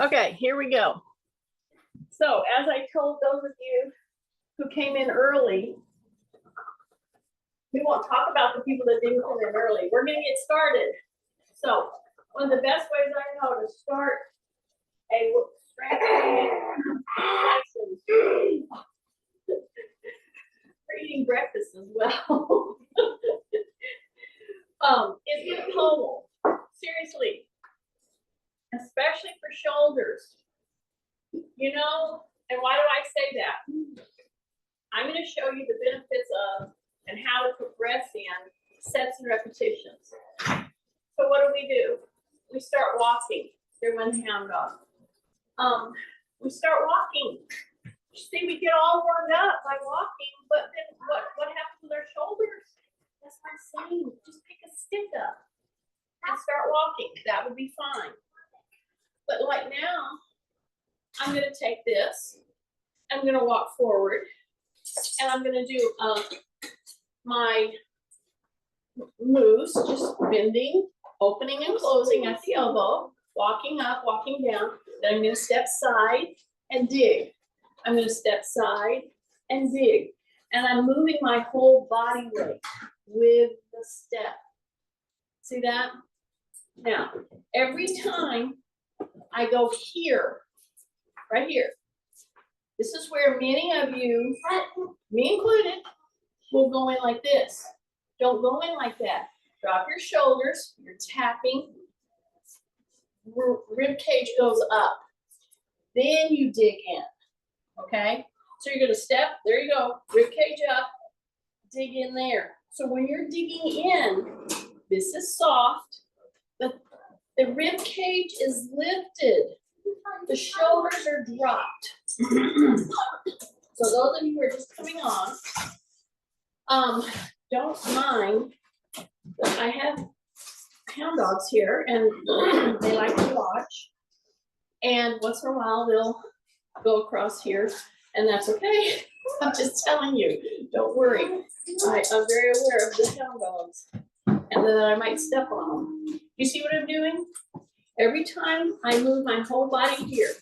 Okay, here we go. So as I told those of you who came in early, we won't talk about the people that didn't come in early. We're going to get started. So one of the best ways I know to start a strength training lesson, we're eating breakfast as well, is get a pommel. Seriously, especially for shoulders. You know, and why do I say that? I'm going to show you the benefits of and how to progress in sets and repetitions. So what do? We start walking. Everyone's hound dog. We start walking. See, we get all warmed up by walking, but then what happens with our shoulders? That's what I'm saying. Just pick a stick up and start walking. That would be fine. But like now, I'm going to take this. I'm going to walk forward, and I'm going to do my moves, just bending, opening and closing at the elbow, walking up, walking down. Then I'm going to step side and dig. I'm going to step side and dig. And I'm moving my whole body weight with the step. See that? Now, every time I go here, right here, this is where many of you, me included, will go in like this. Don't go in like that. Drop your shoulders, you're tapping, rib cage goes up. Then you dig in, okay? So you're gonna step, there you go, rib cage up, dig in there. So when you're digging in, this is soft, the rib cage is lifted. The shoulders are dropped. So those of you who are just coming on, don't mind that I have hound dogs here and they like to watch. And once in a while they'll go across here, and that's okay. I'm just telling you, don't worry. I'm very aware of the hound dogs and that I might step on them. You see what I'm doing? Every time I move my whole body here,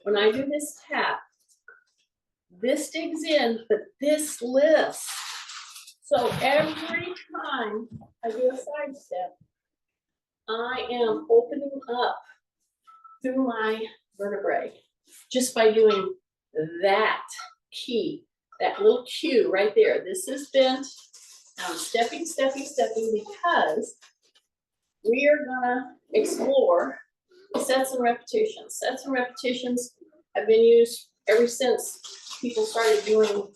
when I do this tap, this digs in, but this lifts. So every time I do a side step, I am opening up through my vertebrae just by doing that key, that little cue right there. This is bent. I'm stepping, stepping, stepping, because we are gonna explore sets and repetitions. Sets and repetitions have been used ever since people started doing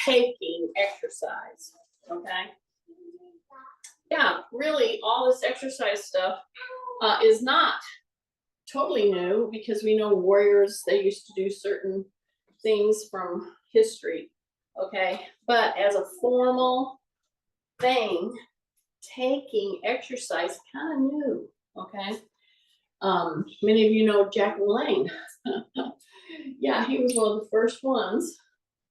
taking exercise, okay? Yeah, really all this exercise stuff is not totally new, because we know warriors, they used to do certain things from history, okay? But as a formal thing, taking exercise kind of new, okay? Many of you know Jack LaLanne. Yeah, he was one of the first ones,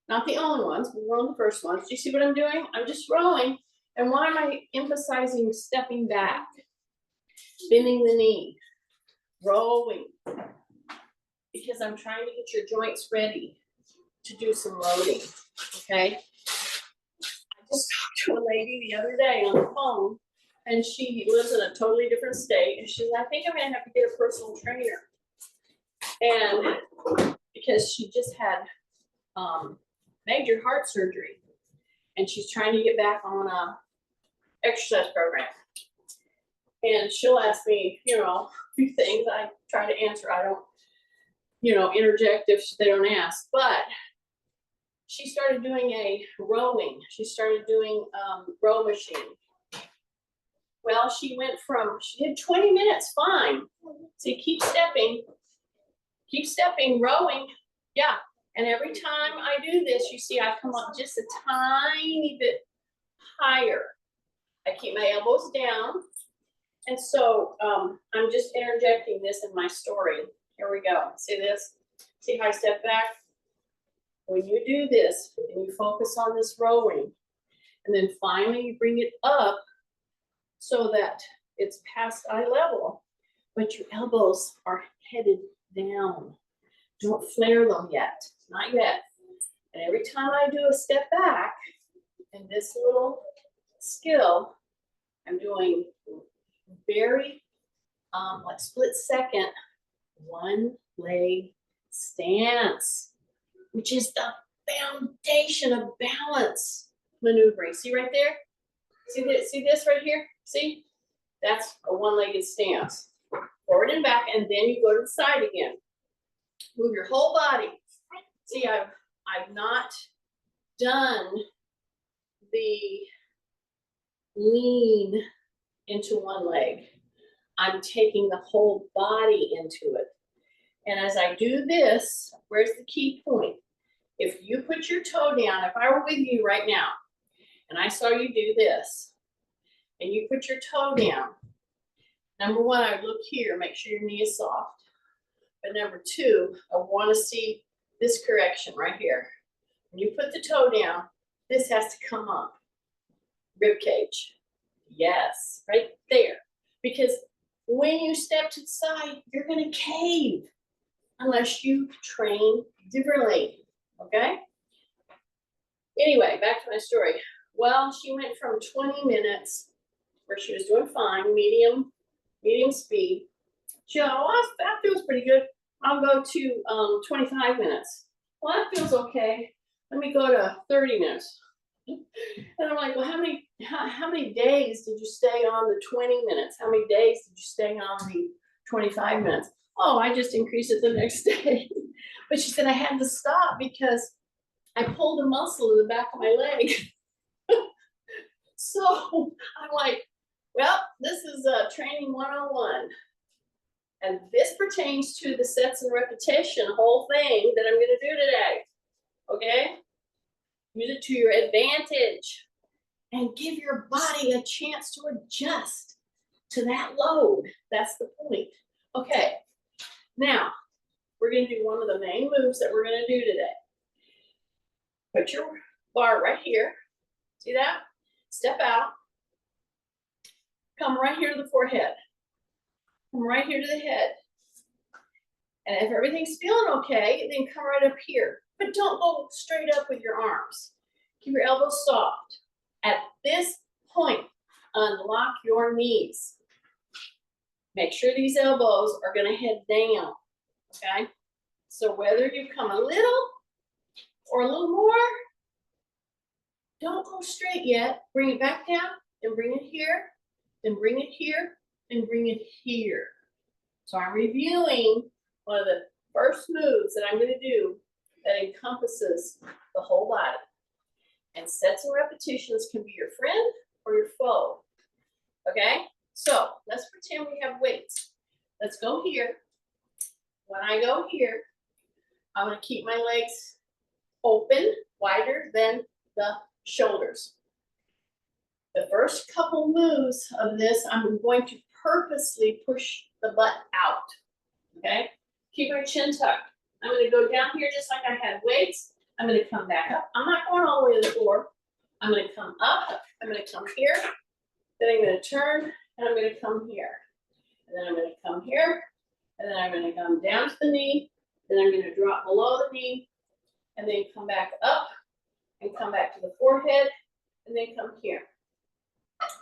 not the only ones, but one of the first ones. Do you see what I'm doing? I'm just rowing. And why am I emphasizing stepping back, bending the knee, rowing? Because I'm trying to get your joints ready to do some loading, okay? I just talked to a lady the other day on the phone, and she lives in a totally different state. And she said, I think I'm gonna have to get a personal trainer. And because she just had major heart surgery, and she's trying to get back on a exercise program. And she'll ask me, you know, a few things. I try to answer. I don't, you know, interject if they don't ask. But she started doing a rowing. She started doing row machine. Well, she did 20 minutes, fine. So you keep stepping, rowing. Yeah. And every time I do this, you see I come up just a tiny bit higher. I keep my elbows down. And so I'm just interjecting this in my story. Here we go. See this? See how I step back? When you do this and you focus on this rowing, and then finally you bring it up so that it's past eye level, but your elbows are headed down. Don't flare them yet, not yet. And every time I do a step back in this little skill, I'm doing very like split second, one leg stance, which is the foundation of balance maneuvering. See right there? See this right here? See? That's a one-legged stance. Forward and back, and then you go to the side again. Move your whole body. See, I've not done the lean into one leg. I'm taking the whole body into it. And as I do this, where's the key point? If you put your toe down, if I were with you right now, and I saw you do this, and you put your toe down, number one, I would look here, make sure your knee is soft. But number two, I want to see this correction right here. When you put the toe down, this has to come up. Rib cage. Yes, right there. Because when you step to the side, you're going to cave unless you train differently. Okay? Anyway, back to my story. Well, she went from 20 minutes where she was doing fine, medium speed. She thought, oh, that feels pretty good. I'll go to 25 minutes. Well, that feels okay. Let me go to 30 minutes. And I'm like, well, how many days did you stay on the 20 minutes? How many days did you stay on the 25 minutes? Oh, I just increased it the next day. But she said I had to stop because I pulled a muscle in the back of my leg. So I'm like, well, this is training 101. And this pertains to the sets and repetition whole thing that I'm going to do today. Okay? Use it to your advantage and give your body a chance to adjust to that load. That's the point. Okay. Now, we're going to do one of the main moves that we're going to do today. Put your bar right here. See that? Step out. Come right here to the forehead. Come right here to the head. And if everything's feeling okay, then come right up here. But don't go straight up with your arms. Keep your elbows soft. At this point, unlock your knees. Make sure these elbows are going to head down. Okay? So whether you come a little or a little more, don't go straight yet. Bring it back down and bring it here, then bring it here, and bring it here. So I'm reviewing one of the first moves that I'm going to do that encompasses the whole body. And sets and repetitions can be your friend or your foe. Okay? So let's pretend we have weights. Let's go here. When I go here, I'm going to keep my legs open, wider than the shoulders. The first couple moves of this, I'm going to purposely push the butt out. Okay? Keep my chin tucked. I'm going to go down here just like I had weights. I'm going to come back up. I'm not going all the way to the floor. I'm going to come up. I'm going to come here. Then I'm going to turn, and I'm going to come here. And then I'm going to come here. And then I'm going to come down to the knee. Then I'm going to drop below the knee. And then come back up. And come back to the forehead. And then come here.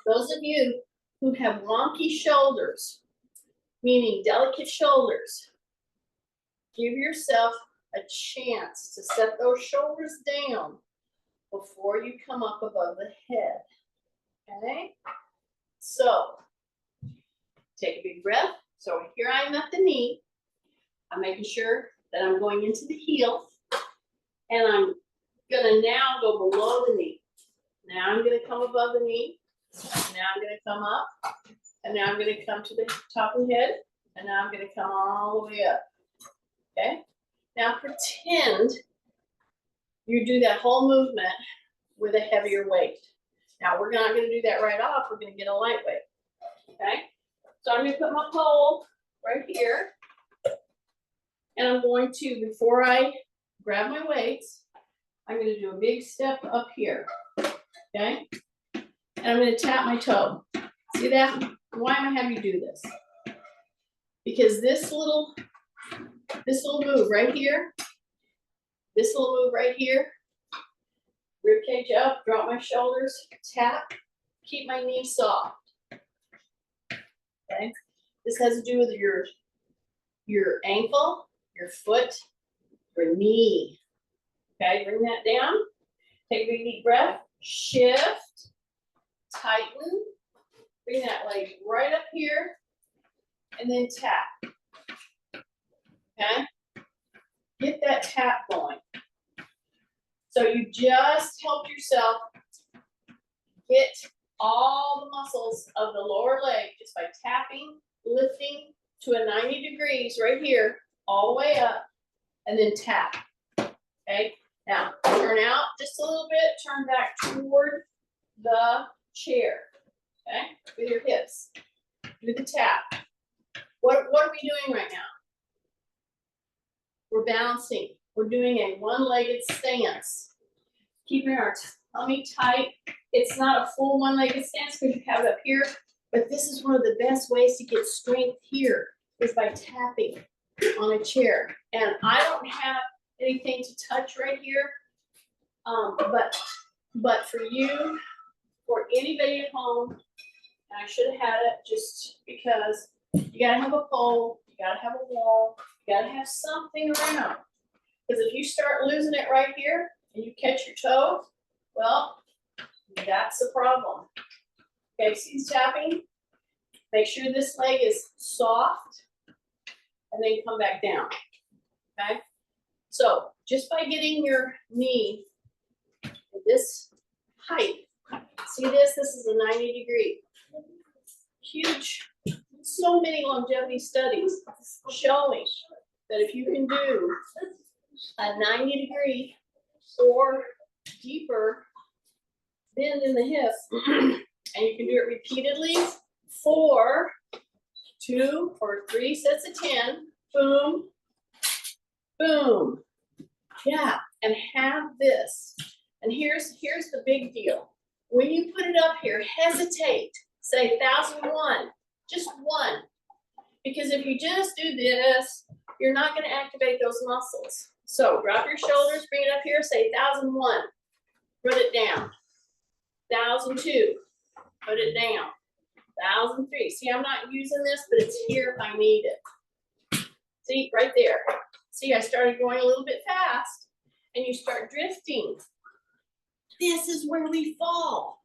Those of you who have wonky shoulders, meaning delicate shoulders, give yourself a chance to set those shoulders down before you come up above the head. Okay? So, take a big breath. So here I am at the knee. I'm making sure that I'm going into the heel. And I'm going to now go below the knee. Now I'm going to come above the knee. Now I'm going to come up. And now I'm going to come to the top of the head. And now I'm going to come all the way up. Okay? Now pretend you do that whole movement with a heavier weight. Now we're not going to do that right off. We're going to get a lightweight. Okay? So I'm going to put my pole right here. And I'm going to, before I grab my weights, I'm going to do a big step up here. Okay? And I'm going to tap my toe. See that? Why am I having you do this? Because this little move right here, rib cage up, drop my shoulders, tap, keep my knee soft. Okay, this has to do with your ankle, your foot, your knee. Okay, bring that down. Take a big deep breath. Shift, tighten. Bring that leg right up here, and then tap. Okay, get that tap going. So you just helped yourself get all the muscles of the lower leg just by tapping, lifting to a 90 degrees right here, all the way up, and then tap. Okay, now turn out just a little bit, turn back toward the chair. Okay, with your hips. Do the tap. What are we doing right now? We're balancing. We're doing a one-legged stance. Keeping our tummy tight. It's not a full one-legged stance because you have it up here, but this is one of the best ways to get strength here is by tapping on a chair. And I don't have anything to touch right here, but for you, for anybody at home, and I should have had it just because you gotta have a pole, you gotta have a wall, you gotta have something around. Because if you start losing it right here and you catch your toe, well, that's the problem. Okay, see tapping? Make sure this leg is soft and then come back down. Okay? So just by getting your knee this height, see this? This is a 90 degree. Huge. So many longevity studies showing that if you can do a 90 degree or deeper bend in the hip, and you can do it repeatedly for 2 or 3 sets of 10, boom, boom. Yeah, and have this. And here's the big deal. When you put it up here, hesitate. Say 1001, just one. Because if you just do this, you're not going to activate those muscles. So drop your shoulders, bring it up here, say 1001. Put it down. 1002. Put it down. 1003. See, I'm not using this, but it's here if I need it. See, right there. See, I started going a little bit fast, and you start drifting. This is where we fall.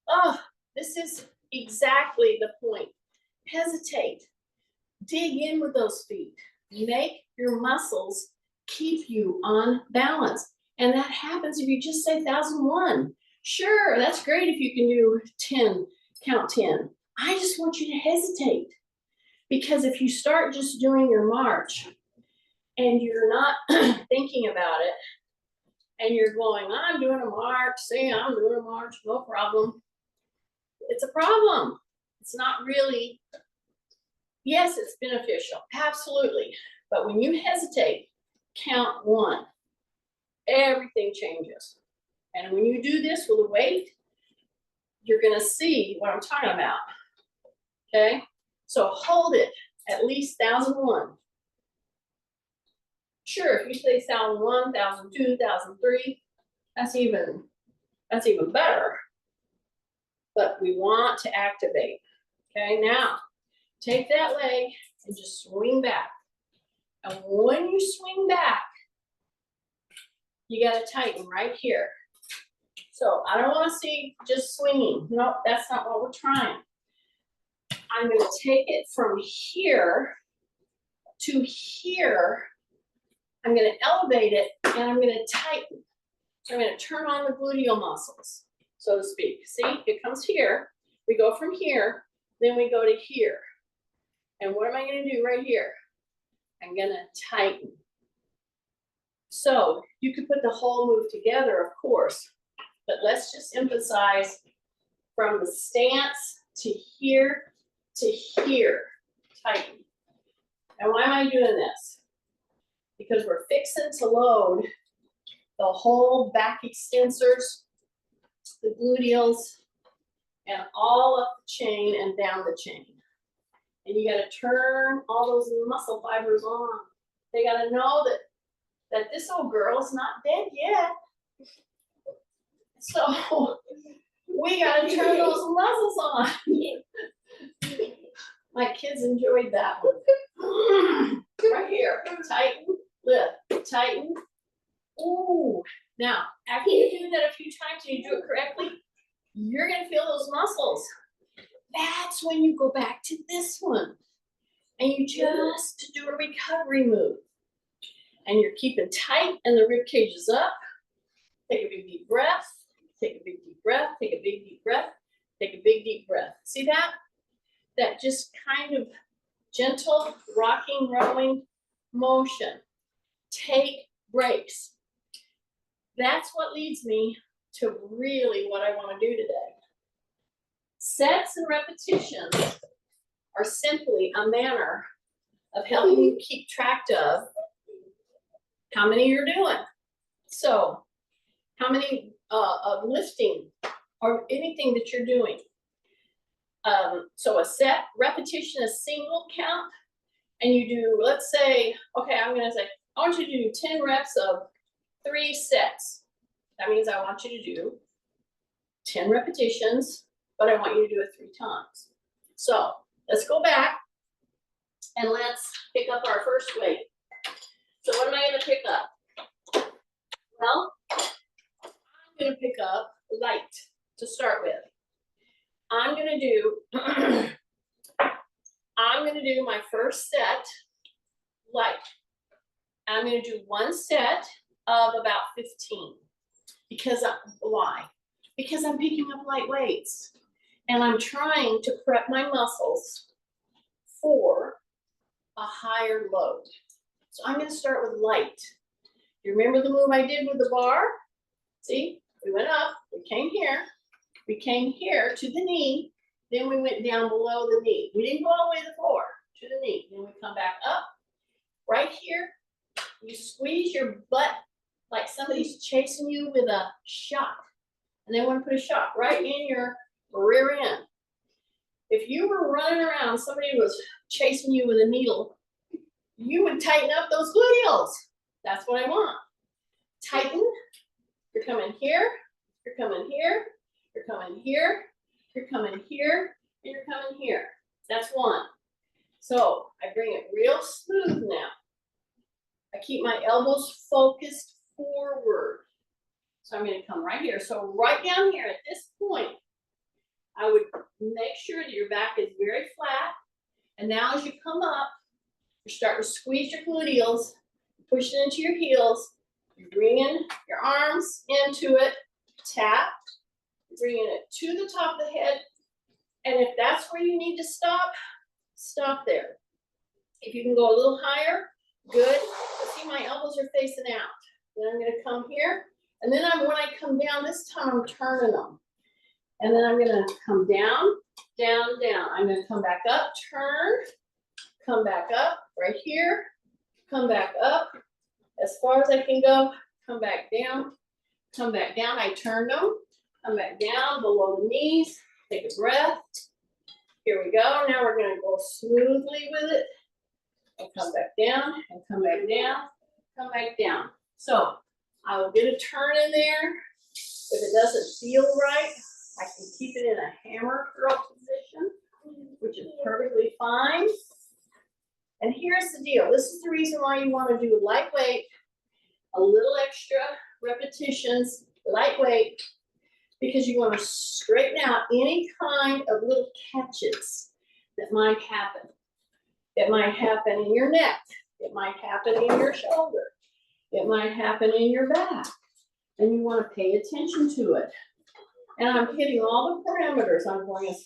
Oh, this is exactly the point. Hesitate. Dig in with those feet. Make your muscles keep you on balance. And that happens if you just say 1001. Sure, that's great if you can do 10, count 10. I just want you to hesitate. Because if you start just doing your march and you're not thinking about it, and you're going, I'm doing a march, see, I'm doing a march, no problem. It's a problem. It's not really, yes, it's beneficial, absolutely. But when you hesitate, count 1. Everything changes. And when you do this with a weight, you're gonna see what I'm talking about, okay? So hold it at least 1001. Sure, if you say 1001, 1002, 1003, that's even better. But we want to activate. Okay, now take that leg and just swing back. And when you swing back, you got to tighten right here. So I don't want to see just swinging. No, that's not what we're trying. I'm going to take it from here to here. I'm going to elevate it and I'm going to tighten. So I'm going to turn on the gluteal muscles, so to speak. See, it comes here. We go from here, then we go to here. And what am I going to do right here? I'm going to tighten. So you could put the whole move together, of course, but let's just emphasize from the stance to here, tighten. And why am I doing this? Because we're fixing to load the whole back extensors, the gluteals, and all up the chain and down the chain. And you gotta turn all those muscle fibers on. They gotta know that this old girl's not dead yet. So we gotta turn those muscles on. My kids enjoyed that one. Right here, tighten, lift, tighten. Ooh, now, after you do that a few times and you do it correctly, you're gonna feel those muscles. That's when you go back to this one. And you just do a recovery move. And you're keeping tight and the rib cage is up. Take a big deep breath, take a big deep breath, take a big deep breath, take a big deep breath. See that? That just kind of gentle rocking, rowing motion. Take breaks. That's what leads me to really what I want to do today. Sets and repetitions are simply a manner of helping you keep track of how many you're doing. So, how many of lifting or anything that you're doing. So a set, repetition, a single count, and you do, let's say, okay, I'm gonna say, I want you to do 10 reps of 3 sets. That means I want you to do 10 repetitions, but I want you to do it 3 times. So let's go back and let's pick up our first weight. So what am I gonna pick up? Well, I'm gonna pick up light to start with. I'm gonna do my first set light. I'm gonna do 1 set of about 15. Why? Because I'm picking up light weights and I'm trying to prep my muscles for a higher load. So I'm gonna start with light. You remember the move I did with the bar? See, we went up, we came here to the knee, then we went down below the knee. We didn't go all the way to the floor, to the knee. Then we come back up. Right here, you squeeze your butt like somebody's chasing you with a shot. And they want to put a shot right in your rear end. If you were running around, somebody was chasing you with a needle, you would tighten up those gluteals. That's what I want. Tighten. You're coming here, you're coming here, you're coming here, you're coming here, and you're coming here. That's 1. So I bring it real smooth now. I keep my elbows focused forward. So I'm going to come right here. So right down here at this point, I would make sure that your back is very flat. And now as you come up, you're starting to squeeze your gluteals, push it into your heels. You're bringing your arms into it, tap, bringing it to the top of the head. And if that's where you need to stop, stop there. If you can go a little higher, good. See, my elbows are facing out. Then I'm gonna come here. And then when I come down, this time I'm turning them. And then I'm gonna come down, down, down. I'm gonna come back up, turn, come back up, right here, come back up. As far as I can go, come back down, come back down. I turn them, come back down below the knees, take a breath. Here we go. Now we're going to go smoothly with it and come back down and come back down, come back down. So I will get a turn in there. If it doesn't feel right, I can keep it in a hammer curl position, which is perfectly fine. And here's the deal. This is the reason why you want to do lightweight, a little extra repetitions, lightweight, because you want to straighten out any kind of little catches that might happen. It might happen in your neck. It might happen in your shoulder. It might happen in your back. And you want to pay attention to it. And I'm hitting all the parameters. I'm going as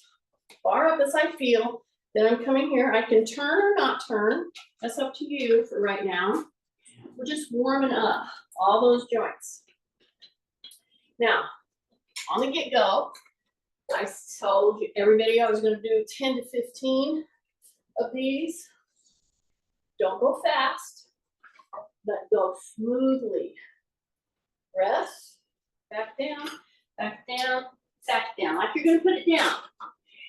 far up as I feel. Then I'm coming here. I can turn or not turn. That's up to you for right now. We're just warming up all those joints. Now, on the get-go, I told everybody I was going to do 10 to 15 of these. Don't go fast, but go smoothly. Rest, back down, back down, back down, like you're going to put it down.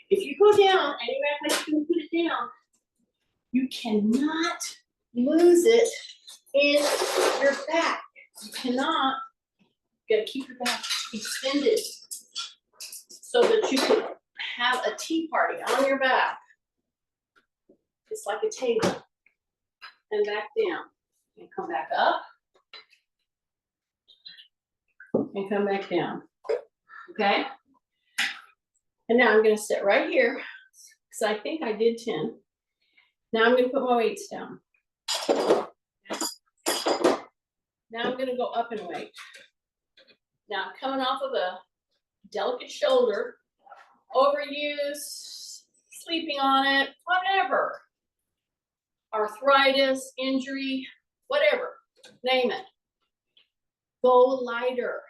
If you go down and you act like you're going to put it down, You cannot lose it in your back. You cannot. You gotta keep your back extended so that you can have a tea party on your back. It's like a table. And back down. And come back up. And come back down. Okay? And now I'm gonna sit right here, because I think I did 10. Now I'm gonna put my weights down. Now I'm gonna go up in weight. Now I'm coming off of a delicate shoulder, overuse, sleeping on it, whatever. Arthritis, injury, whatever, name it. Go lighter.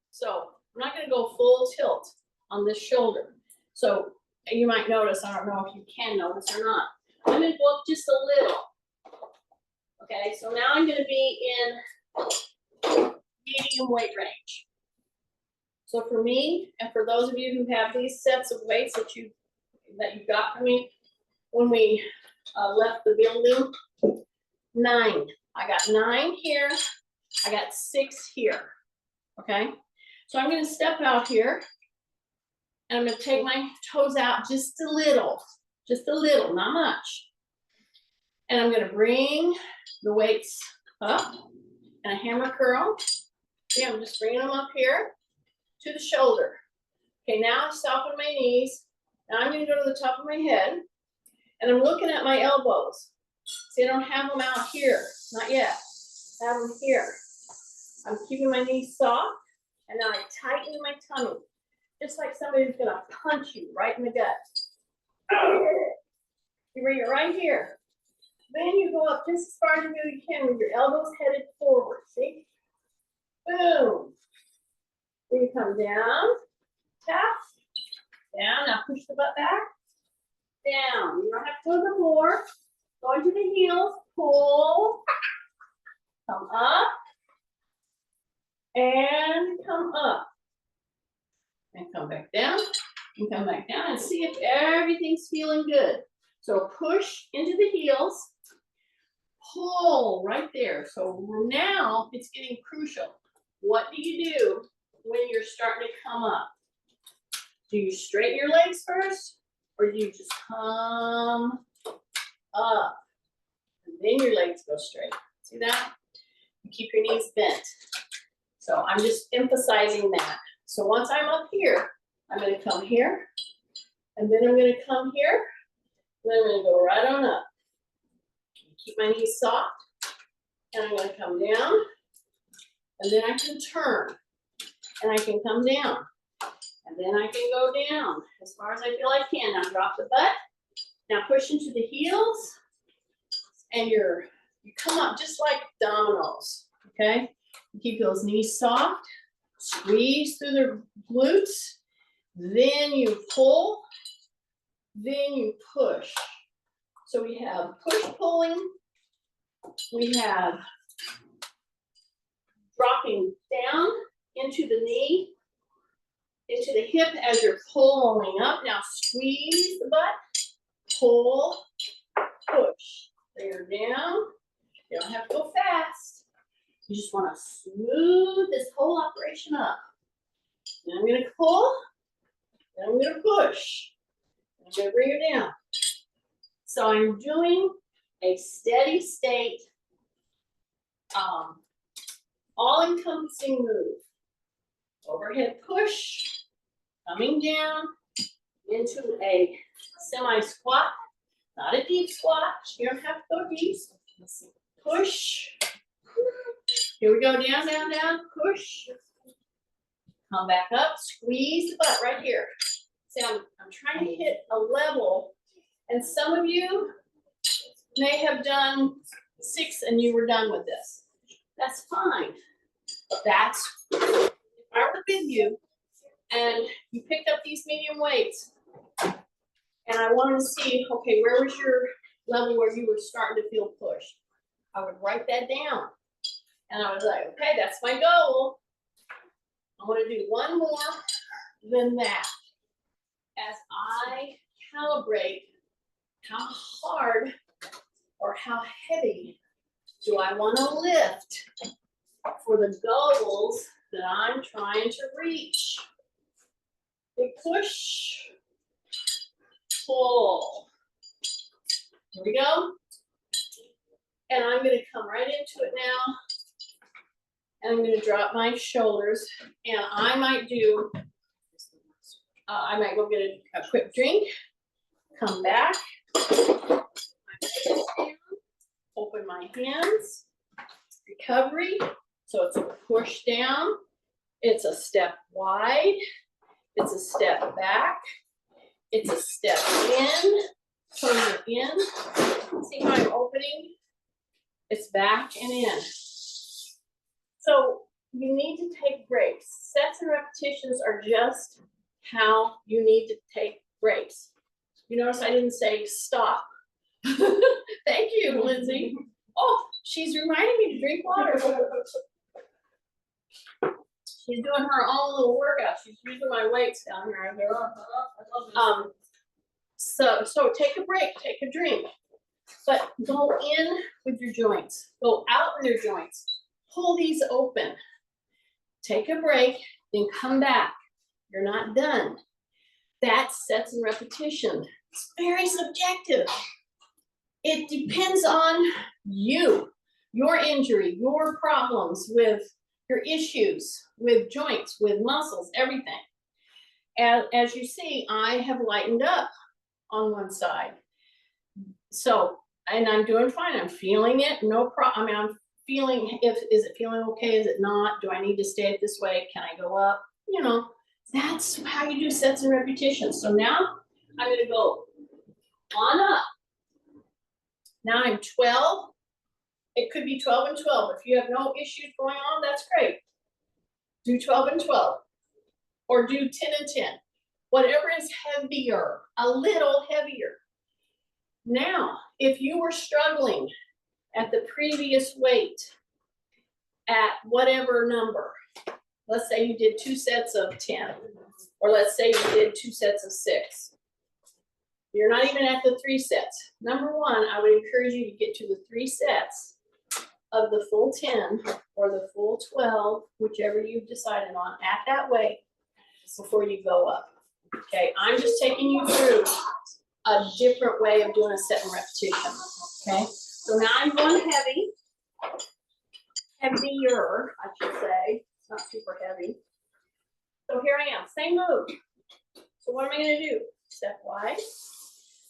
So I'm not gonna go full tilt on this shoulder. So you might notice, I don't know if you can notice or not, I'm gonna go up just a little. Okay, so now I'm gonna be in medium weight range. So for me, and for those of you who have these sets of weights that you got from me when we left the building, 9. I got 9 here. I got 6 here. Okay, so I'm going to step out here, and I'm going to take my toes out just a little, not much. And I'm going to bring the weights up and a hammer curl. See, I'm just bringing them up here to the shoulder. Okay, now I soften my knees. Now I'm going to go to the top of my head, and I'm looking at my elbows. See, I don't have them out here, not yet. I have them here. I'm keeping my knees soft, and now I tighten my tummy, just like somebody's going to punch you right in the gut. You bring it right here. Then you go up just as far as you can with your elbows headed forward. See? Boom. Then you come down, tap, down. Now push the butt back, down. You don't have to go to the floor. Go into the heels, pull, come up, and come up. And come back down, and come back down, and see if everything's feeling good. So push into the heels, pull right there. So now it's getting crucial. What do you do when you're starting to come up? Do you straighten your legs first, or do you just come up? And then your legs go straight. See that? You keep your knees bent. So I'm just emphasizing that. So once I'm up here, I'm going to come here, and then I'm going to come here, and then I'm going to go right on up. Keep my knees soft, and I'm going to come down, and then I can turn, and I can come down, and then I can go down as far as I feel I can. Now drop the butt. Now push into the heels, and you come up just like dominoes. Okay, you keep those knees soft. Squeeze through the glutes, then you pull, then you push. So we have push pulling, we have dropping down into the knee, into the hip as you're pulling up. Now squeeze the butt, pull, push. There down. You don't have to go fast. You just want to smooth this whole operation up. Then I'm going to pull, then I'm going to push, and I'm going to bring it down. So I'm doing a steady state, all-encompassing move. Overhead push, coming down into a semi-squat, not a deep squat. You don't have to go deep. Push. Here we go, down, down, down, push. Come back up, squeeze the butt right here. See, I'm trying to hit a level, and some of you may have done 6 and you were done with this. That's fine. That's, if I were with you and you picked up these medium weights, and I wanted to see, okay, where was your level where you were starting to feel pushed? I would write that down. And I was like, okay, that's my goal. I want to do one more than that as I calibrate how hard how heavy do I want to lift for the goals that I'm trying to reach. Big push, pull. Here we go. And I'm going to come right into it now. And I'm going to drop my shoulders. And I might do, I might go get a quick drink, come back, open my hands, recovery. So it's a push down, it's a step wide, it's a step back, it's a step in, turn it in. See how I'm opening? It's back and in. So you need to take breaks. Sets and repetitions are just how you need to take breaks. You notice I didn't say stop. Thank you, Lindsay. Oh, she's reminding me to drink water. She's doing her own little workout. She's using my weights down here. So take a break, take a drink, but go in with your joints, go out with your joints, pull these open, take a break, then come back. You're not done. That's sets and repetition. It's very subjective. It depends on you, your injury, your problems with your issues with joints, with muscles, everything. As you see, I have lightened up on one side. So, and I'm doing fine. I'm feeling it. No problem. I mean, I'm feeling, is it feeling okay? Is it not? Do I need to stay it this way? Can I go up? You know, that's how you do sets and repetitions. So now I'm going to go on up. Now I'm 12. It could be 12 and 12. If you have no issues going on, that's great. Do 12 and 12. Or do 10 and 10. Whatever is heavier, a little heavier. Now, if you were struggling at the previous weight, at whatever number, let's say you did 2 sets of 10, or let's say you did 2 sets of 6. You're not even at the 3 sets. Number one, I would encourage you to get to the 3 sets of the full 10 or the full 12, whichever you've decided on, at that weight before you go up. Okay, I'm just taking you through a different way of doing a set and repetition. Okay, so now I'm going heavy, heavier, I should say. It's not super heavy. So here I am, same move. So what am I going to do? Step wide.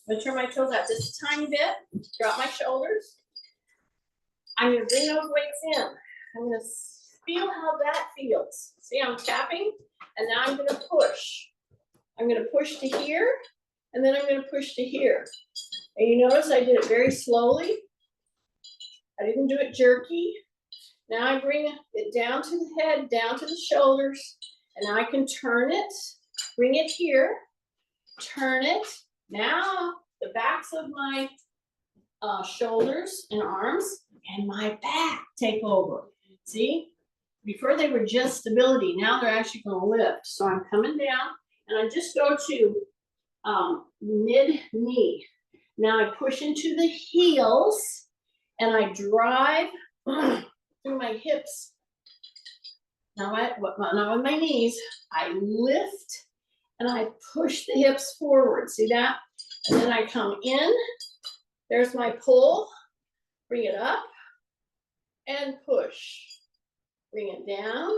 I'm going to turn my toes out just a tiny bit, drop my shoulders. I'm going to bring those weights in. I'm going to feel how that feels. See, I'm tapping, and now I'm going to push. I'm going to push to here, and then I'm going to push to here. And you notice I did it very slowly. I didn't do it jerky. Now I bring it down to the head, down to the shoulders, and now I can turn it, bring it here, turn it. Now the backs of my shoulders and arms and my back take over. See, before they were just stability, now they're actually going to lift. So I'm coming down and I just go to mid-knee. Now I push into the heels and I drive through my hips. Now with my knees, I lift and I push the hips forward. See that? And then I come in. There's my pull. Bring it up and push. Bring it down.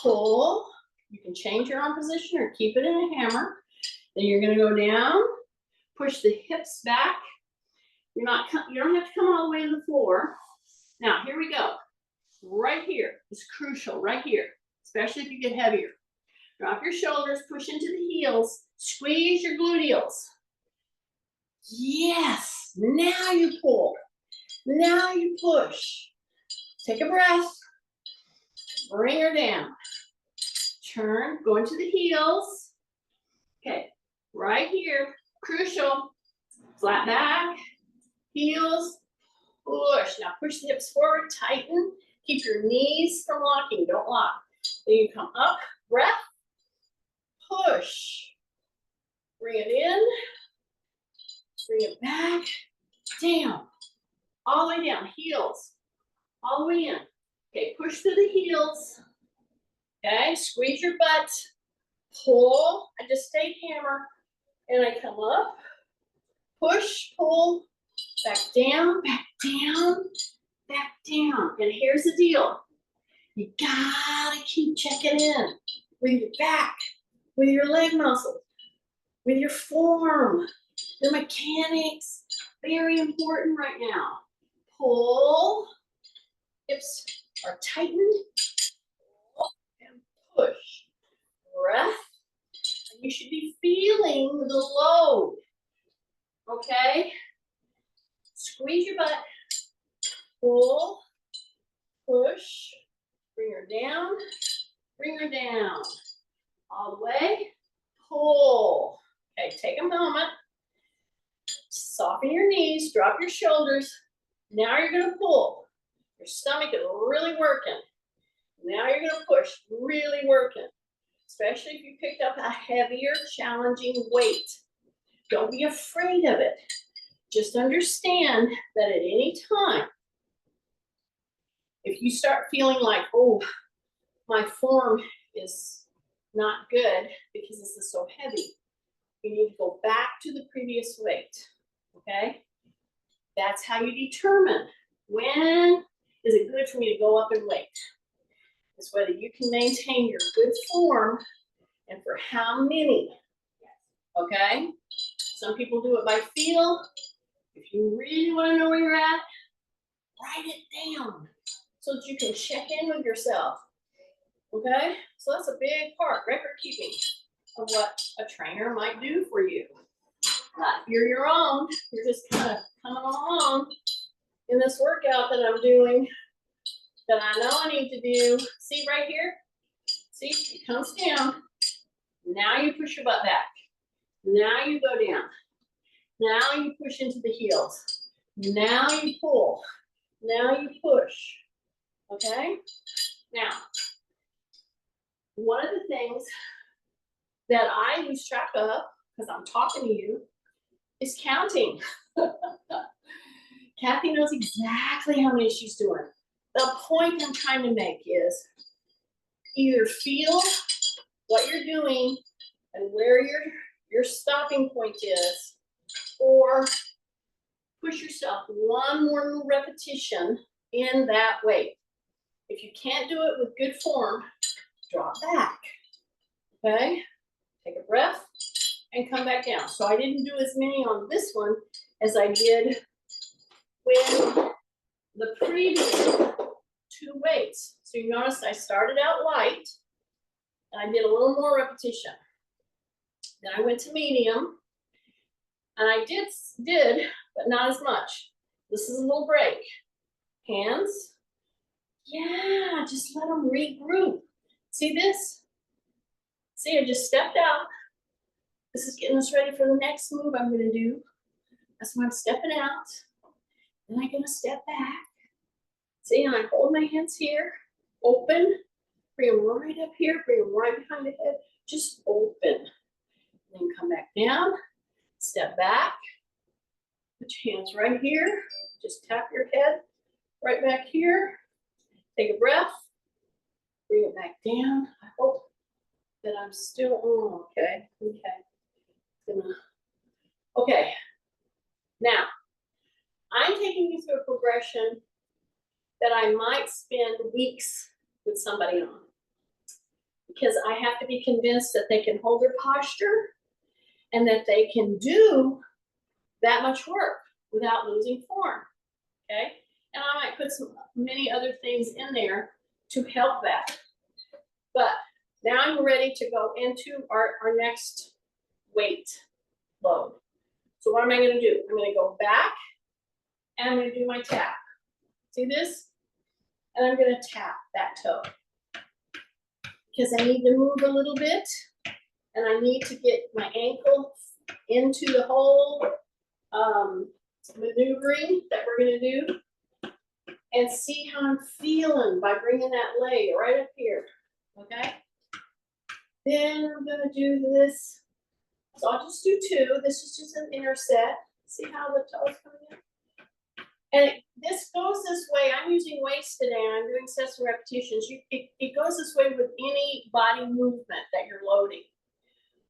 Pull. You can change your arm position or keep it in a hammer. Then you're going to go down. Push the hips back. You don't have to come all the way to the floor. Now, here we go. Right here is crucial, right here, especially if you get heavier. Drop your shoulders, push into the heels, squeeze your gluteals. Yes, now you pull. Now you push. Take a breath. Bring her down. Turn, go into the heels. Okay, right here, crucial. Flat back, heels, push. Now push the hips forward, tighten. Keep your knees from locking, don't lock. Then you come up, breath, push. Bring it in, bring it back, down. all the way down, heels, all the way in. Okay, push through the heels. Okay, squeeze your butt, pull. I just stay hammer, and I come up, push, pull, back down, back down, back down. And here's the deal. You gotta keep checking in with your back, with your leg muscles, with your form, your mechanics. Very important right now. Pull, hips are tightened, and push. Breath, and you should be feeling the load. Okay? Squeeze your butt, pull, push, bring her down, all the way, pull. Okay, take a moment, soften your knees, drop your shoulders. Now you're gonna pull. Your stomach is really working. Now you're gonna push, really working. Especially if you picked up a heavier, challenging weight. Don't be afraid of it. Just understand that at any time, if you start feeling like, oh, my form is not good because this is so heavy, you need to go back to the previous weight, okay? That's how you determine when is it good for me to go up in weight. It's whether you can maintain your good form and for how many, okay? Some people do it by feel. If you really want to know where you're at, write it down so that you can check in with yourself, okay? So that's a big part, record keeping of what a trainer might do for you. But you're your own. You're just kind of coming along in this workout that I'm doing that I know I need to do. See right here? See, it comes down. Now you push your butt back. Now you go down. Now you push into the heels. Now you pull. Now you push. Okay? Now, one of the things that I lose track of, because I'm talking to you, is counting. Kathy knows exactly how many she's doing. The point I'm trying to make is either feel what you're doing and where your stopping point is, or push yourself one more repetition in that weight. If you can't do it with good form, drop back, okay? Take a breath and come back down. So I didn't do as many on this one as I did with the previous two weights. So you notice I started out light and I did a little more repetition. Then I went to medium and I did, but not as much. This is a little break. Hands, yeah, just let them regroup. See this? See, I just stepped out. This is getting us ready for the next move I'm gonna do. That's why I'm stepping out. Then I'm gonna step back. See, and I hold my hands here, open, bring them right up here, bring them right behind the head, just open. Then come back down, step back, put your hands right here, just tap your head right back here, take a breath, bring it back down. I hope that I'm still on, okay? Okay, now, I'm taking you through a progression that I might spend weeks with somebody on, because I have to be convinced that they can hold their posture and that they can do that much work without losing form, okay? And I might put many other things in there to help that. But now I'm ready to go into our next weight load. So what am I gonna do? I'm gonna go back and I'm gonna do my tap. See this? And I'm gonna tap that toe. Because I need to move a little bit and I need to get my ankle into the whole maneuvering that we're gonna do and see how I'm feeling by bringing that leg right up here, okay? Then I'm gonna do this. So I'll just do two. This is just an inner set. See how the toes coming in? And this goes this way. I'm using weights today. I'm doing sets and repetitions. It goes this way with any body movement that you're loading.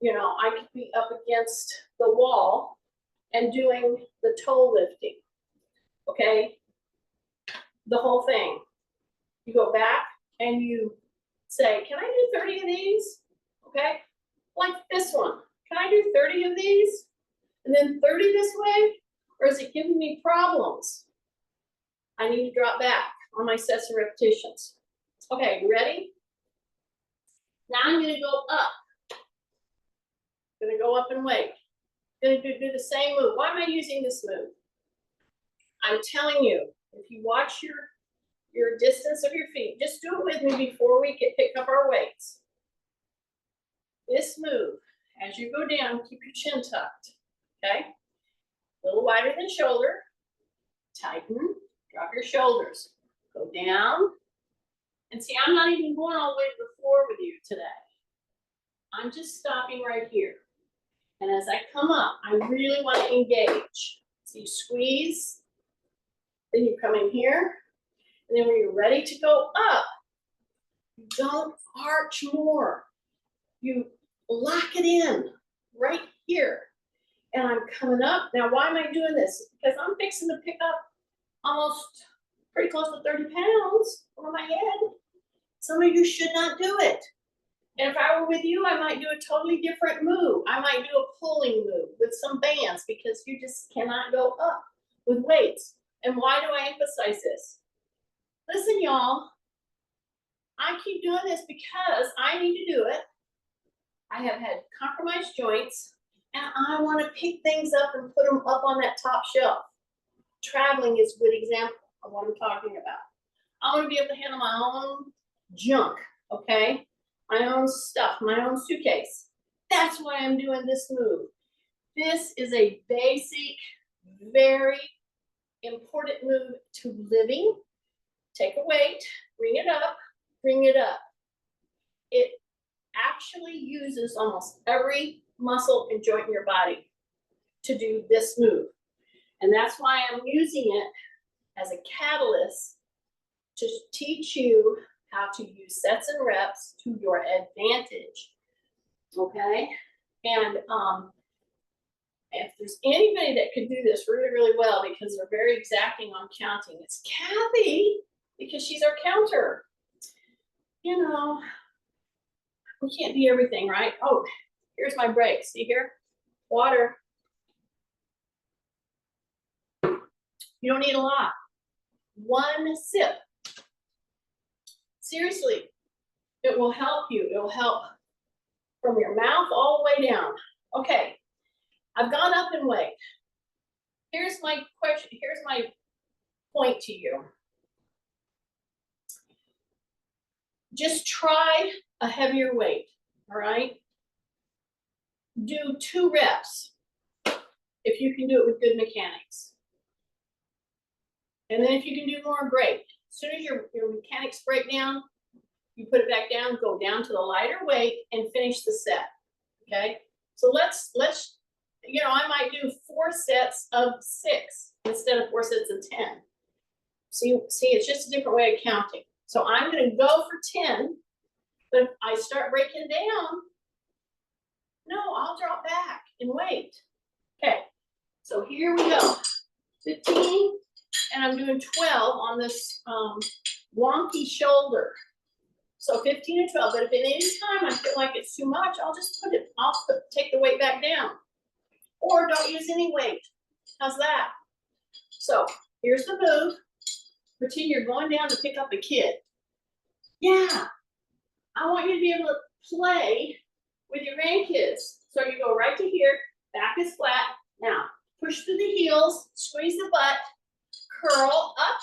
You know, I could be up against the wall and doing the toe lifting, okay? The whole thing. You go back and you say, can I do 30 of these? Okay, like this one. Can I do 30 of these? And then 30 this way? Or is it giving me problems? I need to drop back on my sets and repetitions. Okay, you ready? Now I'm gonna go up. Gonna go up and wait. Gonna do the same move. Why am I using this move? I'm telling you, if you watch your distance of your feet, just do it with me before we pick up our weights. This move, as you go down, keep your chin tucked, okay? A little wider than shoulder. Tighten, drop your shoulders. Go down. And see, I'm not even going all the way to the floor with you today. I'm just stopping right here. And as I come up, I really want to engage. So you squeeze, then you come in here, and then when you're ready to go up, you don't arch more. You lock it in right here. And I'm coming up. Now, why am I doing this? Because I'm fixing to pick up almost pretty close to 30 pounds over my head. Some of you should not do it. And if I were with you, I might do a totally different move. I might do a pulling move with some bands because you just cannot go up with weights. And why do I emphasize this? Listen, y'all, I keep doing this because I need to do it. I have had compromised joints and I want to pick things up and put them up on that top shelf. Traveling is a good example of what I'm talking about. I want to be able to handle my own junk, okay? My own stuff, my own suitcase. That's why I'm doing this move. This is a basic, very important move to living. Take a weight, bring it up, bring it up. It actually uses almost every muscle and joint in your body to do this move. And that's why I'm using it as a catalyst to teach you how to use sets and reps to your advantage, okay? And if there's anybody that could do this really, really well because they're very exacting on counting, it's Kathy, because she's our counter. You know, we can't be everything, right? Oh, here's my break. See here? Water. You don't need a lot. One sip. Seriously, it will help you. It will help from your mouth all the way down. Okay, I've gone up in weight. Here's my question. Here's my point to you. Just try a heavier weight, all right? Do 2 reps if you can do it with good mechanics. And then if you can do more, great. As soon as your mechanics break down, you put it back down, go down to the lighter weight and finish the set, okay? So let's, you know, I might do 4 sets of 6 instead of 4 sets of 10. See, it's just a different way of counting. So I'm gonna go for 10, but if I start breaking down, no, I'll drop back and wait. Okay, so here we go. 15, and I'm doing 12 on this wonky shoulder. So 15 and 12, but if at any time I feel like it's too much, I'll just take the weight back down. Or don't use any weight. How's that? So here's the move. Pretend you're going down to pick up a kid. Yeah, I want you to be able to play with your grandkids. So you go right to here, back is flat. Now, push through the heels, squeeze the butt, curl up.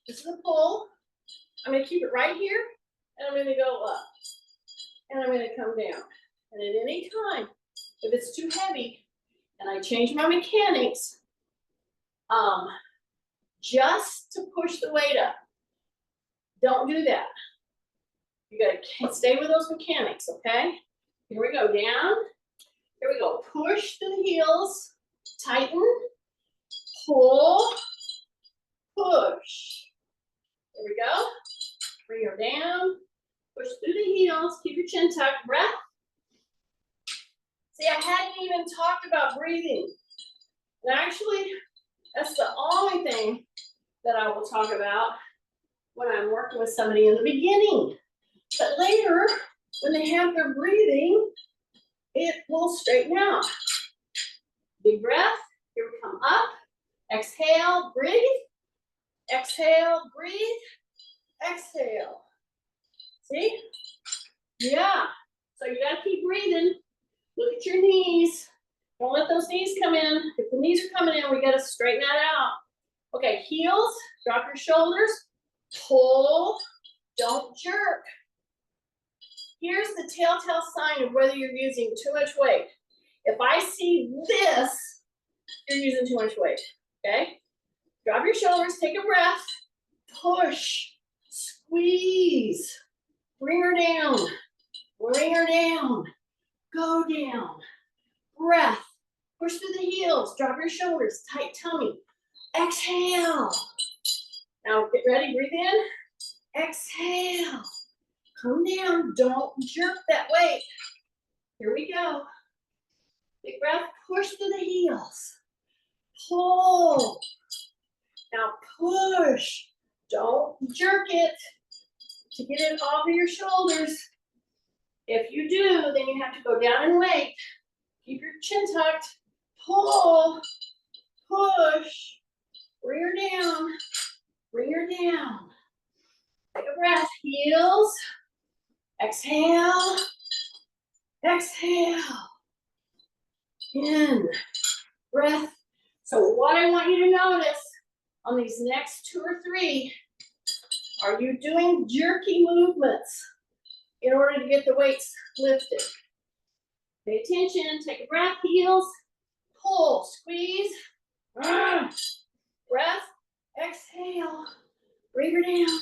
This is a pull. I'm gonna keep it right here, and I'm gonna go up. And I'm gonna come down. And at any time, if it's too heavy, and I change my mechanics, just to push the weight up. Don't do that. You gotta stay with those mechanics, okay? Here we go, down. Here we go, push to the heels, tighten, pull, heels, keep your chin tucked, breath. See, I hadn't even talked about breathing. And actually, that's the only thing that I will talk about when I'm working with somebody in the beginning. But later, when they have their breathing, it will straighten out. Big breath, here we come up. Exhale, breathe. Exhale, breathe. Exhale. See? Yeah. So you gotta keep breathing. Look at your knees. Don't let those knees come in. If the knees are coming in, we gotta straighten that out. Okay, heels, drop your shoulders, pull, don't jerk. Here's the telltale sign of whether you're using too much weight. If I see this, you're using too much weight, okay? Drop your shoulders, take a breath, push, squeeze, bring her down, go down, breath, push through the heels, drop your shoulders, tight tummy, exhale. Now get ready, breathe in, exhale, come down, don't jerk that weight. Here we go. Big breath, push through the heels, pull. Now push, don't jerk it to get it off of your shoulders. If you do, then you have to go down in weight. Keep your chin tucked, pull, push, bring her down, bring her down. Take a breath, heels, exhale, exhale, in, breath. So what I want you to notice on these next 2 or 3, are you doing jerky movements in order to get the weights lifted? Pay attention, take a breath, heels, pull, squeeze, breath, exhale, bring her down,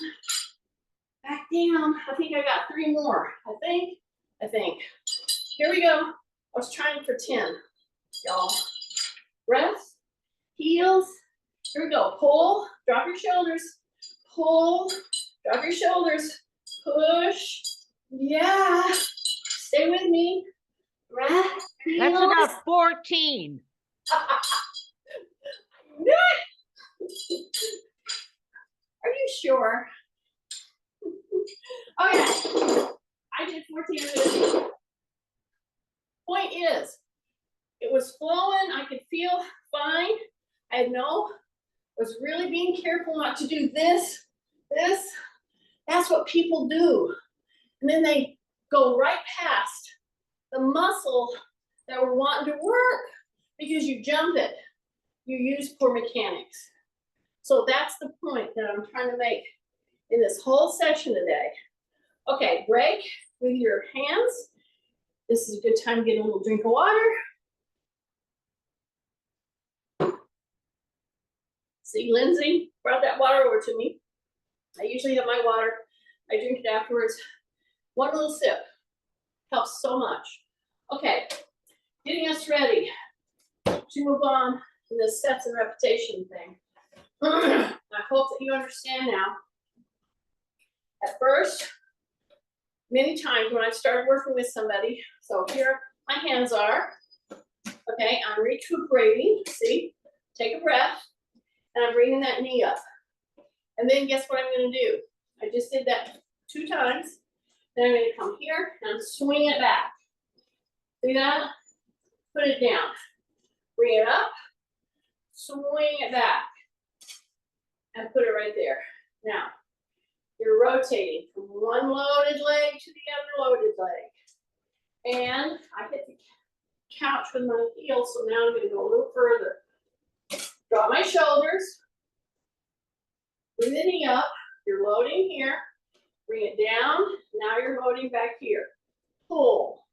back down. I think I got 3 more, I think. Here we go. I was trying for 10, y'all. Breath, heels, here we go. Pull, drop your shoulders, pull, drop your shoulders, push, yeah. Stay with me. Breath, heels. That's about 14. Knew it. Are you sure? Okay, I did 14 minutes. Point is, it was flowing, I could feel fine. I was really being careful not to do this. That's what people do. And then they go right past the muscle that we're wanting to work because you jump it. You use poor mechanics. So that's the point that I'm trying to make in this whole session today. Okay, break with your hands. This is a good time to get a little drink of water. See, Lindsay brought that water over to me. I usually have my water. I drink it afterwards. One little sip helps so much. Okay, getting us ready to move on to this sets and repetition thing. I hope that you understand now. At first, many times when I started working with somebody, so here my hands are, okay, I'm recuperating, see, take a breath, and I'm bringing that knee up. And then guess what I'm gonna do? I just did that 2 times, then I'm gonna come here and I'm swinging it back. See that? Put it down, bring it up, swing it back, and put it right there. Now, you're rotating from one loaded leg to the other loaded leg. And I hit the couch with my heel, so now I'm gonna go a little further. Drop my shoulders, bring the knee up, you're loading here, bring it down, now you're loading back here. Pull,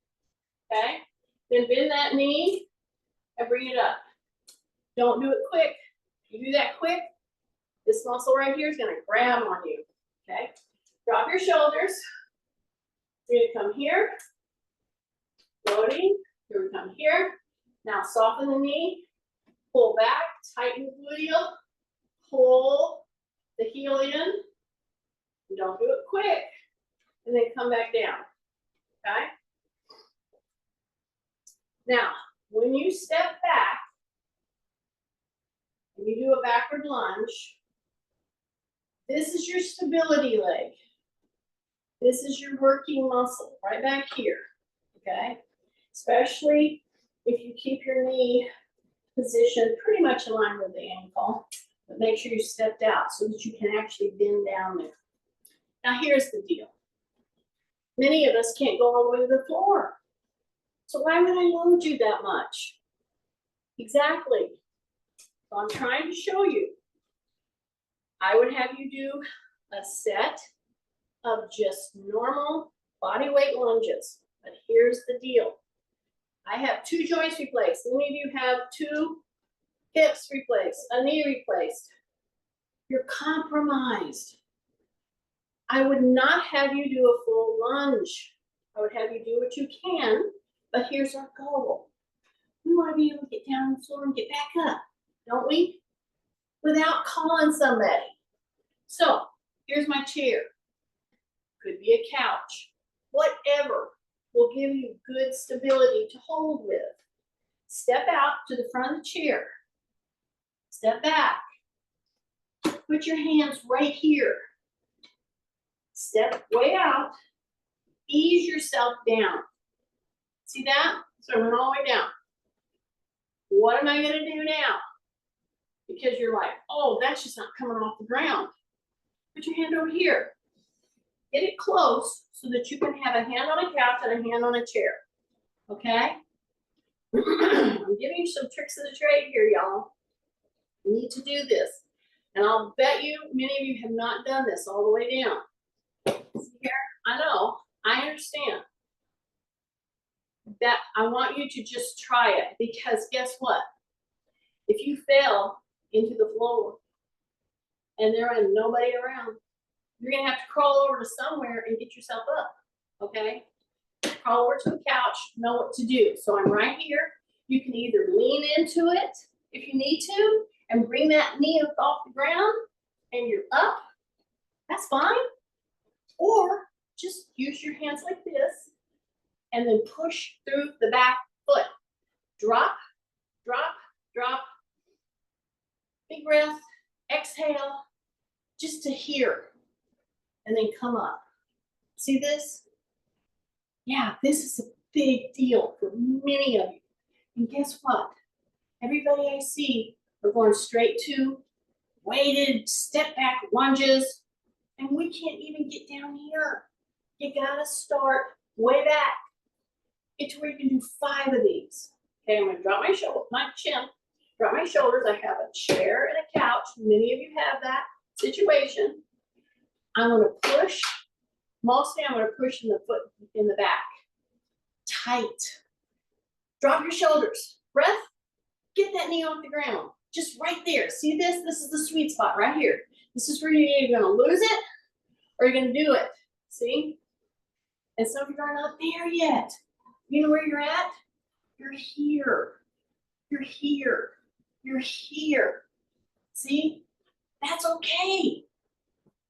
okay? Then bend that knee and bring it up. Don't do it quick. If you do that quick, this muscle right here is gonna grab on you, okay? Drop your shoulders. You're gonna come here, loading, here we come here. Now soften the knee, pull back, tighten the gluteal, pull the heel in. Don't do it quick, and then come back down. okay? Now, when you step back, and you do a backward lunge, this is your stability leg. This is your working muscle right back here, okay? Especially if you keep your knee positioned pretty much in line with the ankle, but make sure you stepped out so that you can actually bend down there. Now here's the deal. Many of us can't go all the way to the floor. So why would I load you that much? Exactly. So I'm trying to show you. I would have you do a set of just normal body weight lunges. But here's the deal. I have 2 joints replaced. Many of you have 2 hips replaced, a knee replaced. You're compromised. I would not have you do a full lunge. I would have you do what you can, but here's our goal. We want to be able to get down on the floor and get back up, don't we? Without calling somebody. So here's my chair. Could be a couch. Whatever will give you good stability to hold with. Step out to the front of the chair. Step back. Put your hands right here. Step way out. Ease yourself down. See that? So I went all the way down. What am I going to do now? Because you're like, oh, that's just not coming off the ground. Put your hand over here. Get it close so that you can have a hand on a couch and a hand on a chair. Okay? I'm giving you some tricks of the trade here, y'all. You need to do this. And I'll bet you many of you have not done this all the way down. See here? I know. I understand. That I want you to just try it, because guess what? If you fell into the floor and there is nobody around, you're gonna have to crawl over to somewhere and get yourself up, okay? Crawl over to the couch, know what to do. So I'm right here. You can either lean into it if you need to and bring that knee up off the ground and you're up, that's fine. Or just use your hands like this and then push through the back foot. Drop, drop, drop. Big breath, exhale, just to here. And then come up. See this? Yeah, this is a big deal for many of you. And guess what? Everybody I see are going straight to weighted step back lunges, and we can't even get down here. You gotta start way back. Get to where you can do 5 of these. Okay, I'm gonna drop my shoulder, my chin, drop my shoulders. I have a chair and a couch. Many of you have that situation. I'm gonna push, mostly I'm gonna push in the foot in the back. Tight. Drop your shoulders. Breath, get that knee off the ground. Just right there. See this? This is the sweet spot right here. This is where you're either gonna lose it or you're gonna do it. See? And some of you are not there yet. You know where you're at? You're here. You're here. You're here. See? That's okay.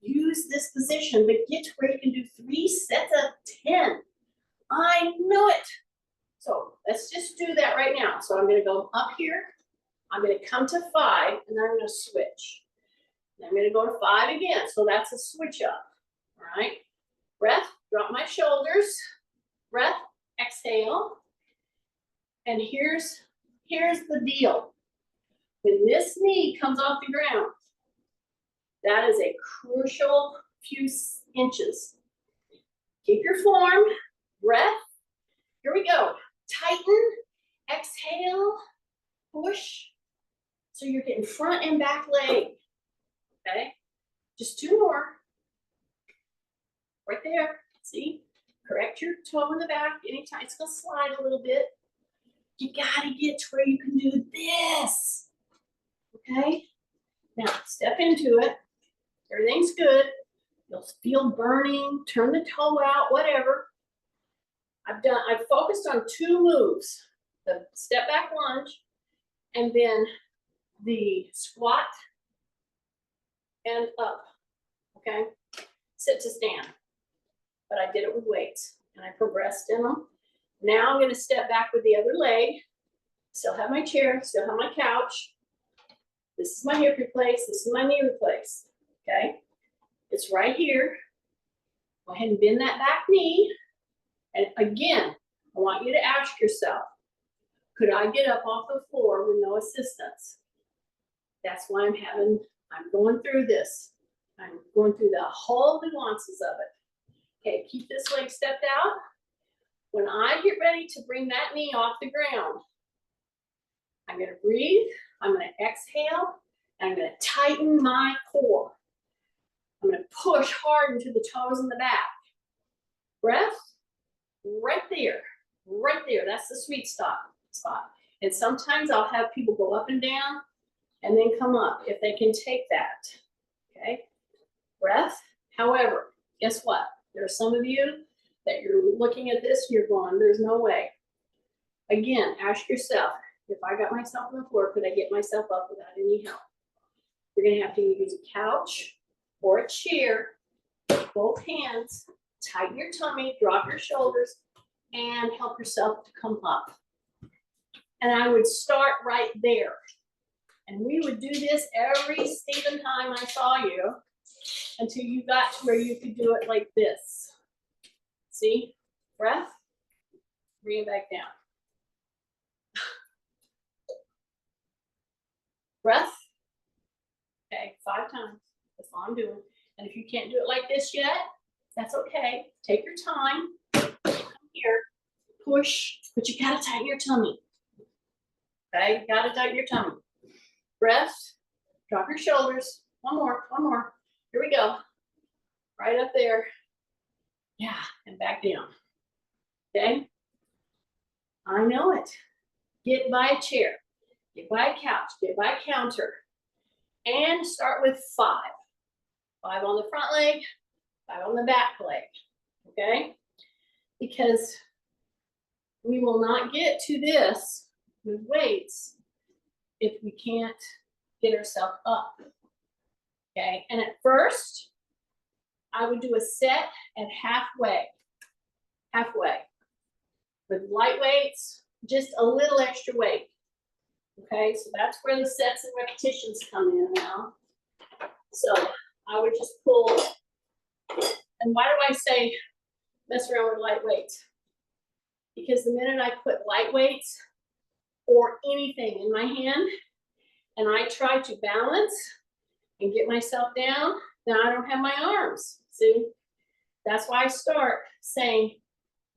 Use this position, but get to where you can do 3 sets of 10. I know it. So let's just do that right now. So I'm going to go up here. I'm going to come to 5, and then I'm going to switch. And I'm going to go to 5 again. So that's a switch up. All right. Breath, drop my shoulders. Breath, exhale. And here's the deal. When this knee comes off the ground, that is a crucial few inches. Keep your form, breath. Here we go. Tighten, exhale, push. So you're getting front and back leg. Okay? Just 2 more. Right there. See? Correct your toe in the back. Anytime it's going to slide a little bit. You got to get to where you can do this. Okay? Now, step into it. Everything's good. You'll feel burning, turn the toe out, whatever. I've focused on 2 moves. The step back lunge and then the squat and up. Okay? Sit to stand. But I did it with weights. and I progressed in them. Now I'm gonna step back with the other leg. Still have my chair, still have my couch. This is my hip replace, this is my knee replace, okay? It's right here. Go ahead and bend that back knee. And again, I want you to ask yourself, could I get up off the floor with no assistance? That's why I'm going through this. I'm going through the whole nuances of it. Okay, keep this leg stepped out. When I get ready to bring that knee off the ground, I'm gonna breathe, I'm gonna exhale, and I'm gonna tighten my core. I'm gonna push hard into the toes and the back. Breath, right there, that's the sweet spot. And sometimes I'll have people go up and down and then come up if they can take that, okay? Breath, however, guess what? There are some of you that you're looking at this, you're going, there's no way. Again, ask yourself, if I got myself on the floor, could I get myself up without any help? You're gonna have to use a couch or a chair, both hands, tighten your tummy, drop your shoulders, and help yourself to come up. And I would start right there. And we would do this every single time I saw you until you got to where you could do it like this. See? Breath, bring it back down. Breath. Okay, 5 times. That's all I'm doing. And if you can't do it like this yet, that's okay. Take your time. Come here. Push, but you gotta tighten your tummy. Okay, you gotta tighten your tummy. Breath. Drop your shoulders. One more. Here we go. Right up there. Yeah, and back down. Okay? I know it. Get by a chair. Get by a couch. Get by a counter. And start with 5. 5 on the front leg, 5 on the back leg. Okay? Because we will not get to this with weights if we can't get ourselves up. Okay? And at first, I would do a set at halfway. With light weights, just a little extra weight. Okay, so that's where the sets and repetitions come in now. So I would just pull, and why do I say mess around with light weights? Because the minute I put light weights or anything in my hand, and I try to balance and get myself down, then I don't have my arms. See, that's why I start saying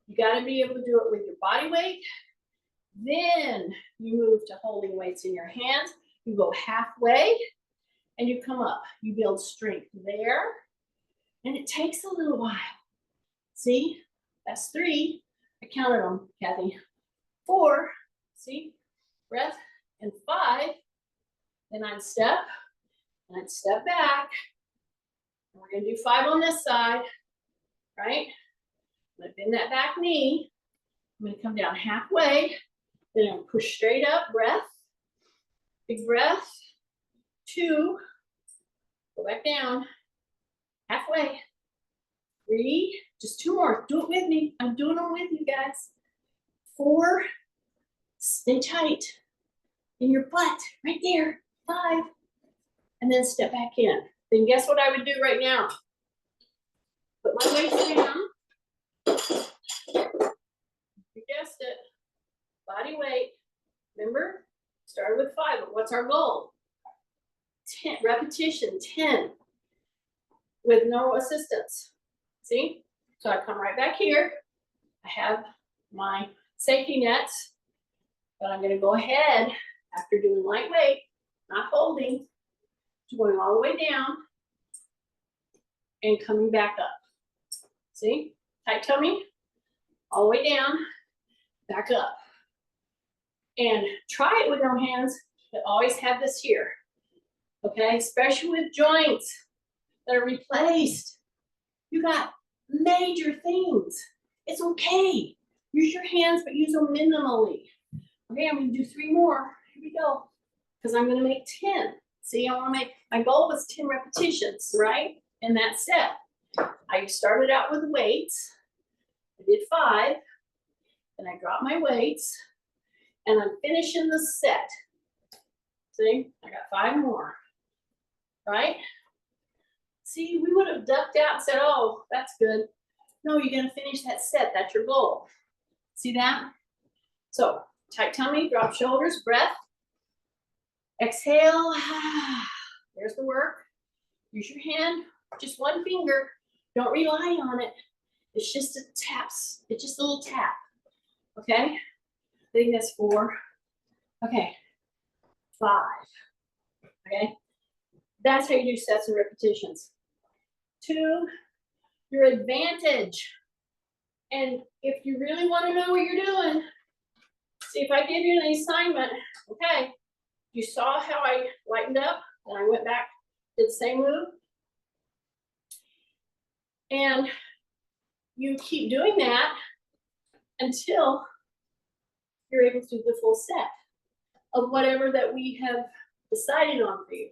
you got to be able to do it with your body weight. Then you move to holding weights in your hands. You go halfway and you come up. You build strength there. And it takes a little while. See, that's 3. I counted them, Kathy. 4, see, breath, and 5. Then I'd step, and I'd step back. And we're gonna do 5 on this side, right? I'm gonna bend that back knee. I'm gonna come down halfway. Then I'm gonna push straight up, breath. Big breath. 2. Go back down. Halfway. 3. Just 2 more. Do it with me. I'm doing them with you guys. 4. Stay tight in your butt. Right there. 5. And then step back in. Then guess what I would do right now? Put my weights down. You guessed it. Body weight. Remember? Started with 5, but what's our goal? 10 repetition, 10 with no assistance. See? So I come right back here. I have my safety nets, but I'm going to go ahead after doing lightweight, not holding, to going all the way down and coming back up. See? Tight tummy, all the way down, back up. And try it with no hands, but always have this here. Okay? Especially with joints that are replaced. You got major things. It's okay. Use your hands, but use them minimally. Okay, I'm gonna do 3 more. Here we go. Because I'm gonna make 10. See, I wanna make, my goal was 10 repetitions, right? In that set. I started out with weights. I did 5, and I dropped my weights, and I'm finishing the set. See, I got 5 more, right? See, we would have ducked out and said, oh, that's good. No, you're gonna finish that set, that's your goal. See that? So, tight tummy, drop shoulders, breath. Exhale, there's the work. Use your hand, just one finger. Don't rely on it. It's just a taps, it's just a little tap, okay? I think that's 4, okay, 5, okay? That's how you do sets and repetitions. 2, your advantage. And if you really wanna know what you're doing, see if I give you an assignment, okay? You saw how I lightened up, and I went back, did the same move. And you keep doing that until you're able to do the full set of whatever that we have decided on for you.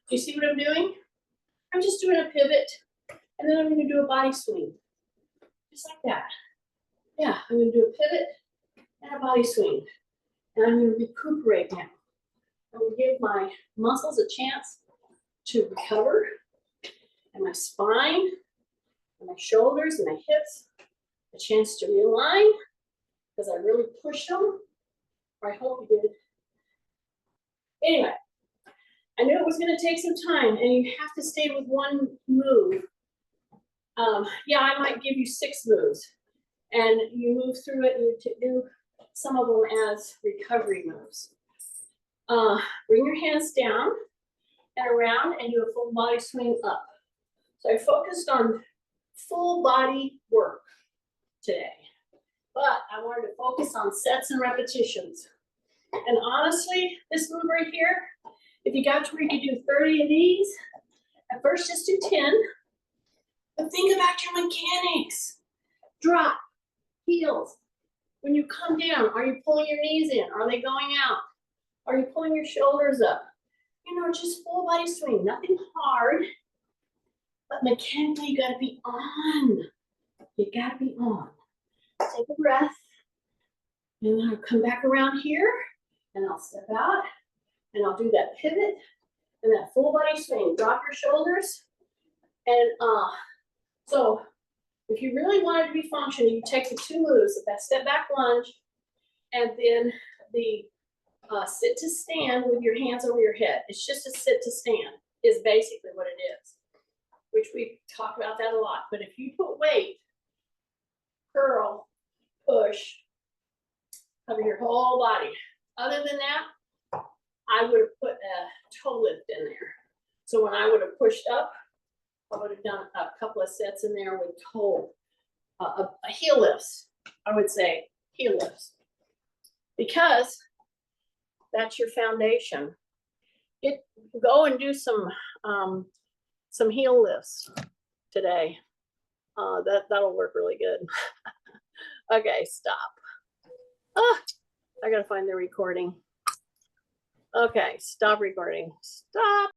Do you see what I'm doing? I'm just doing a pivot, and then I'm gonna do a body swing. Just like that. Yeah, I'm gonna do a pivot and a body swing. And I'm gonna recuperate now. I will give my muscles a chance to recover, and my spine, and my shoulders, and my hips a chance to realign, because I really pushed them, or I hope you did. Anyway, I knew it was gonna take some time, and you have to stay with one move. Yeah, I might give you 6 moves, and you move through it, and you do some of them as recovery moves. Bring your hands down and around and do a full body swing up. So I focused on full body work today, but I wanted to focus on sets and repetitions. And honestly, this move right here, if you got to where you could do 30 of these, at first just do 10, but think about your mechanics. Drop, heels. When you come down, are you pulling your knees in? Are they going out? Are you pulling your shoulders up? You know, just full body swing, nothing hard, but mechanically you gotta be on. You gotta be on. Take a breath, and then I'll come back around here, and I'll step out, and I'll do that pivot, and that full body swing. Drop your shoulders, and so if you really wanted to be functional, you take the 2 moves, that step back lunge, and then the sit to stand with your hands over your head. It's just a sit to stand is basically what it is, which we talk about that a lot. But if you put weight, curl, push, cover your whole body. Other than that, I would have put a toe lift in there. So when I would have pushed up, I would have done a couple of sets in there with toe, a heel lifts. I would say heel lifts, because that's your foundation. Go and do some heel lifts today. That'll work really good. Okay, stop. I gotta find the recording. Okay, stop recording. Stop.